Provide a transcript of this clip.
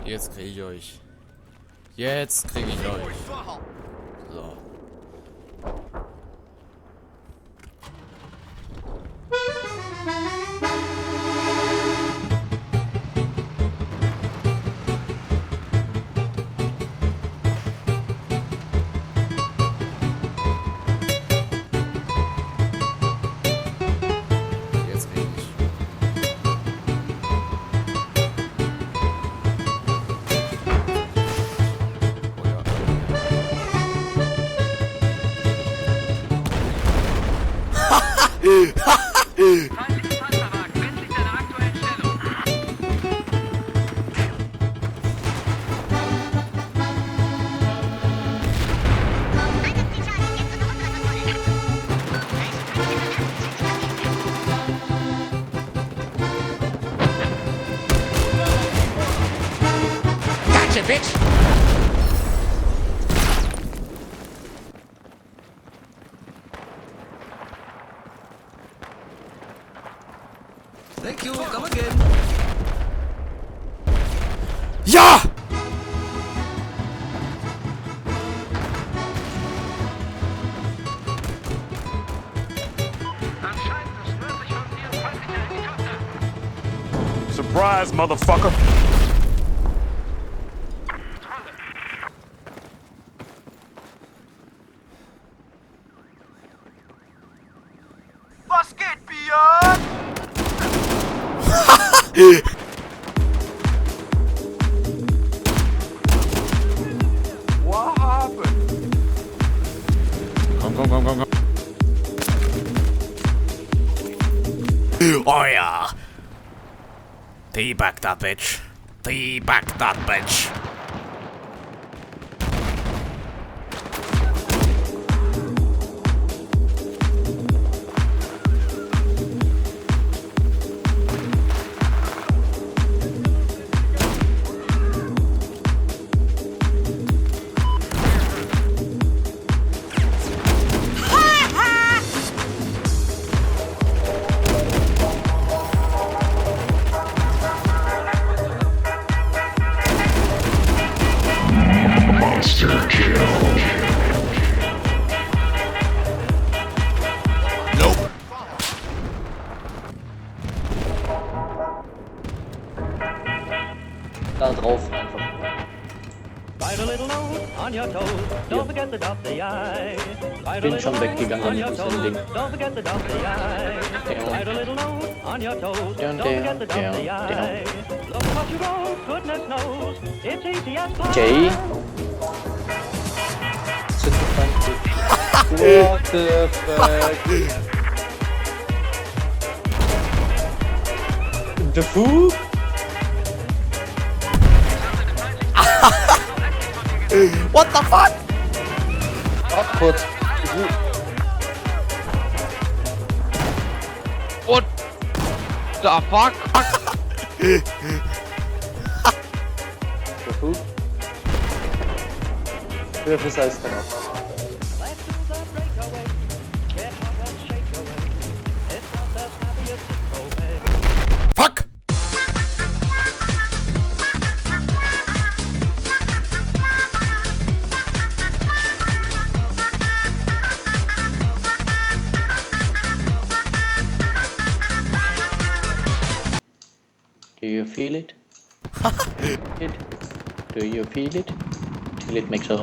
Jetzt kriege ich euch. Jetzt kriege ich euch. So. Gotcha, bitch! Thank you, come again. Ja! Surprise, motherfucker! Was geht, Bier? What happened? Komm, komm, komm, komm, komm. Oh ja. Teabag that bitch. Teabag that bitch. Da drauf einfach. Bin schon weggegangen mit diesem Ding. Jay? What the fuck? The food? What the fuck? Ach, kurz. What the fuck? The food? Wer fürs Eis kann auch. Fuck! Do you feel it? Do you feel it? Till it makes a